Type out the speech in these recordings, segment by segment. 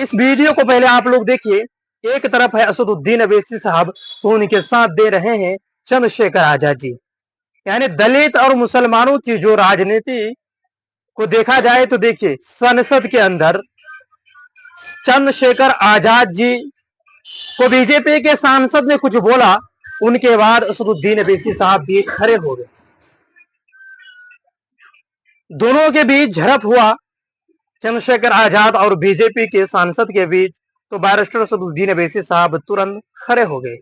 इस वीडियो को पहले आप लोग देखिए। एक तरफ है असदुद्दीन अवैसी साहब, तो उनके साथ दे रहे हैं चंद्रशेखर आजाद जी। यानी दलित और मुसलमानों की जो राजनीति को देखा जाए तो देखिए, संसद के अंदर चंद्रशेखर आजाद जी को बीजेपी के सांसद ने कुछ बोला, उनके बाद असदुद्दीन अवैसी साहब भी खड़े हो गए। दोनों के बीच झड़प हुआ, चंद्रशेखर आजाद और बीजेपी के सांसद के बीच। तो बैरिस्टर असदुद्दीन अवैसी साहब तुरंत खड़े हो गए।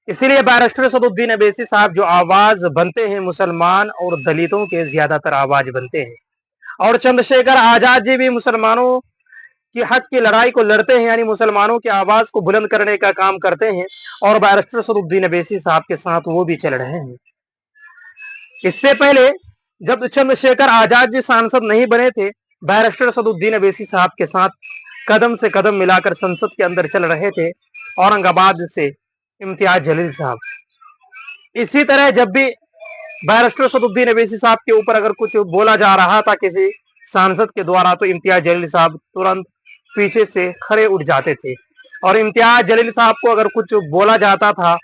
इसीलिए बैरिस्टर असदुद्दीन अवैसी साहब जो आवाज बनते हैं, मुसलमान और दलितों के ज्यादातर आवाज बनते हैं। और चंद्रशेखर आजाद जी भी मुसलमानों की हक की लड़ाई को लड़ते हैं, यानी मुसलमानों की आवाज को बुलंद करने का काम करते हैं। और बैरिस्टर असदुद्दीन अवैसी साहब के साथ वो भी चल रहे हैं। इससे पहले जब चंद्रशेखर आजाद जी सांसद नहीं बने थे, बैरिस्टर असदुद्दीन अवैसी साहब के साथ कदम से कदम मिलाकर संसद के अंदर चल रहे थे औरंगाबाद से इम्तियाज जलील साहब। इसी तरह जब भी बैरिस्टर असदुद्दीन अवैसी साहब के ऊपर अगर कुछ बोला जा रहा था किसी सांसद के द्वारा, तो इम्तियाज जलील साहब तुरंत पीछे से खड़े उठ जाते थे। और इम्तियाज जलील साहब को अगर कुछ बोला जाता था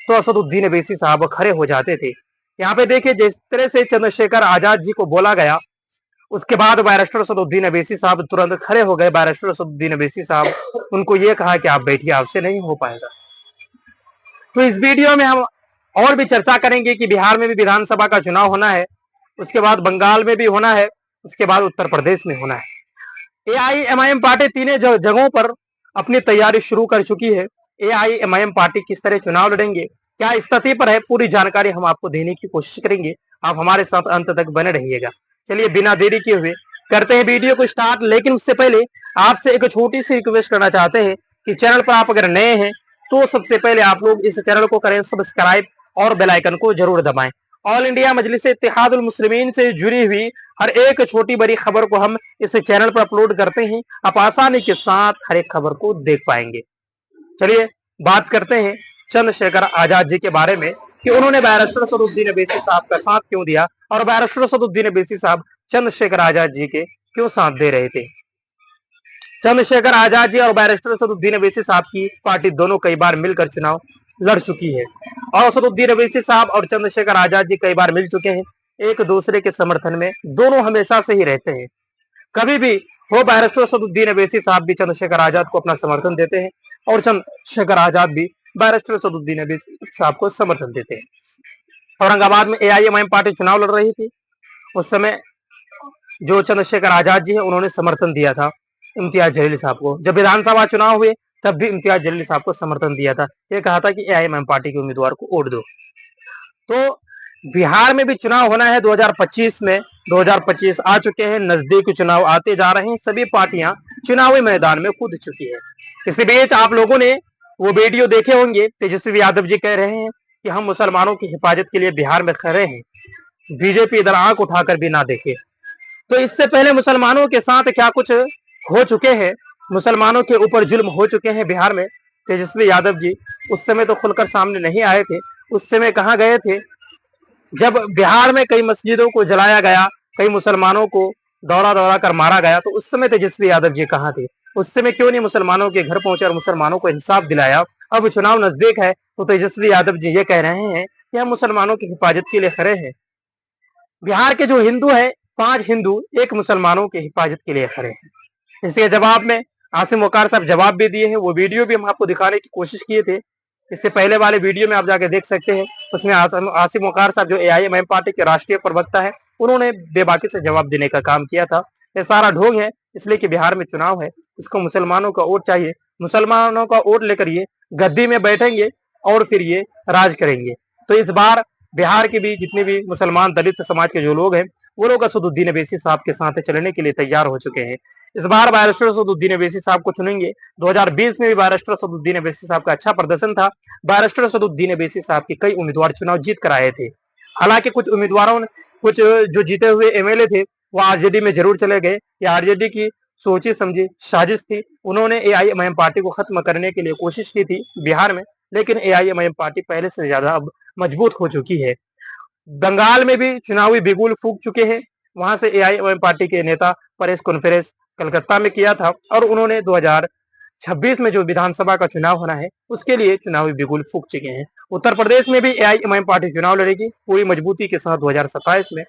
तो असदुद्दीन अवैसी साहब खड़े हो जाते थे। यहाँ पे देखिए, जिस तरह से चंद्रशेखर आजाद जी को बोला गया, उसके बाद बैरिस्टर असदुद्दीन अवैसी साहब तुरंत खड़े हो गए। बैरिस्टर असदुद्दीन अवैसी साहब उनको ये कहा कि आप बैठिए, आपसे नहीं हो पाएगा। तो इस वीडियो में हम और भी चर्चा करेंगे कि बिहार में भी विधानसभा का चुनाव होना है, उसके बाद बंगाल में भी होना है, उसके बाद उत्तर प्रदेश में होना है। एआईएमआईएम पार्टी तीनों जगहों पर अपनी तैयारी शुरू कर चुकी है। एआईएमआईएम पार्टी किस तरह चुनाव लड़ेंगे, क्या स्थिति पर है, पूरी जानकारी हम आपको देने की कोशिश करेंगे। आप हमारे साथ अंत तक बने रहिएगा। चलिए बिना देरी किए हुए करते हैं वीडियो को स्टार्ट। लेकिन उससे पहले आपसे एक छोटी सी रिक्वेस्ट करना चाहते हैं कि चैनल पर आप अगर नए हैं तो सबसे पहले आप लोग इस चैनल को करें सब्सक्राइब और बेल आइकन को जरूर दबाएं। ऑल इंडिया मजलिस इत्तेहादुल मुस्लिमीन से जुड़ी हुई हर एक छोटी बड़ी खबर को हम इस चैनल पर अपलोड करते हैं। आप आसानी के साथ हर एक खबर को देख पाएंगे। चलिए बात करते हैं चंद्रशेखर आजाद जी के बारे में कि उन्होंने बैरिस्टर असदुद्दीन अवैसी साहब का साथ क्यों दिया और बैरिस्टर असदुद्दीन अवैसी साहब चंद्रशेखर आजाद जी के क्यों साथ दे रहे थे। चंद्रशेखर आजाद जी और बैरिस्टर असदुद्दीन अवैसी साहब की पार्टी दोनों कई बार मिलकर चुनाव लड़ चुकी है। और असदुद्दीन अवैसी साहब और चंद्रशेखर आजाद जी कई बार मिल चुके हैं। एक दूसरे के समर्थन में दोनों हमेशा से ही रहते हैं। कभी भी हो, बैरिस्टर असदुद्दीन अवैसी साहब भी चंद्रशेखर आजाद को अपना समर्थन देते हैं और चंद्रशेखर आजाद भी बैरिस्टर असदुद्दीन अवैसी साहब को समर्थन देते हैं। औरंगाबाद में एआईएमआईएम पार्टी चुनाव लड़ रही थी। उस समय जो चंद्रशेखर आजाद जी है, उन्होंने समर्थन दिया था इम्तियाज जलील साहब को। जब विधानसभा चुनाव हुए तब भी इम्तियाज जलील साहब को समर्थन दिया था। ये कहा था कि एआईएमआईएम पार्टी के उम्मीदवार को वोट दो। तो बिहार में भी चुनाव होना है 2025 में। 2025 आ चुके हैं, नजदीक चुनाव आते जा रहे हैं। सभी पार्टियां चुनावी मैदान में कूद चुकी है। इसी बीच आप लोगों ने वो वीडियो देखे होंगे, तेजस्वी यादव जी कह रहे हैं कि हम मुसलमानों की हिफाजत के लिए बिहार में खड़े हैं, बीजेपी इधर आंख उठाकर भी ना देखे। तो इससे पहले मुसलमानों के साथ क्या कुछ हो चुके हैं, मुसलमानों के ऊपर जुल्म हो चुके हैं बिहार में। तेजस्वी यादव जी उस समय तो खुलकर सामने नहीं आए थे। उस समय कहाँ गए थे जब बिहार में कई मस्जिदों को जलाया गया, कई मुसलमानों को दौड़ा दौड़ा कर मारा गया, तो उस समय तेजस्वी यादव जी कहाँ थे? उस समय क्यों नहीं मुसलमानों के घर पहुंचे और मुसलमानों को इंसाफ दिलाया? अब चुनाव नजदीक है तो तेजस्वी यादव जी ये कह रहे हैं कि हम मुसलमानों की हिफाजत के लिए खड़े हैं। बिहार के जो हिंदू है, 5 हिंदू एक मुसलमानों की हिफाजत के लिए खड़े हैं। इसके जवाब में आसिम वकार साहब जवाब भी दिए हैं। वो वीडियो भी हम आपको दिखाने की कोशिश किए थे। इससे पहले वाले वीडियो में आप जाके देख सकते हैं। उसमें आसिम वकार साहब जो एआईएमआईएम पार्टी के राष्ट्रीय प्रवक्ता है, उन्होंने बेबाकी से जवाब देने का काम किया था। ये सारा ढोंग है, इसलिए कि बिहार में चुनाव है, इसको मुसलमानों का वोट चाहिए। मुसलमानों का वोट लेकर ये गद्दी में बैठेंगे और फिर ये राज करेंगे। तो इस बार बिहार के भी जितने भी मुसलमान दलित समाज के जो लोग हैं, वो लोग असदुद्दीन अवैसी साहब के साथ चलने के लिए तैयार हो चुके हैं। इस बार बैरिस्टर असदुद्दीन अवैसी साहब को चुनेंगे। 2020 में भी बैरिस्टर असदुद्दीन अवैसी साहब का अच्छा प्रदर्शन था। बैरिस्टर असदुद्दीन अवैसी साहब के कई उम्मीदवार चुनाव जीत कर आए थे। हालांकि कुछ उम्मीदवारों ने, कुछ जो जीते हुए एमएलए थे, वो आरजेडी में जरूर चले गए। या आरजेडी की सोची समझी साजिश थी। उन्होंने एआईएमआईएम पार्टी को खत्म करने के लिए कोशिश की थी बिहार में, लेकिन एआईएमआईएम पार्टी पहले से ज्यादा अब मजबूत हो चुकी है। बंगाल में भी चुनावी बिगुल फूक चुके हैं। वहां से एआईएमआईएम पार्टी के नेता परेश कॉन्फ्रेंस कलकत्ता में किया था और उन्होंने 26 में जो विधानसभा का चुनाव होना है उसके लिए चुनावी बिगुल फूंक चुके हैं। उत्तर प्रदेश में भी एआईएमआईएम पार्टी चुनाव लड़ेगी पूरी मजबूती के साथ 2027 में।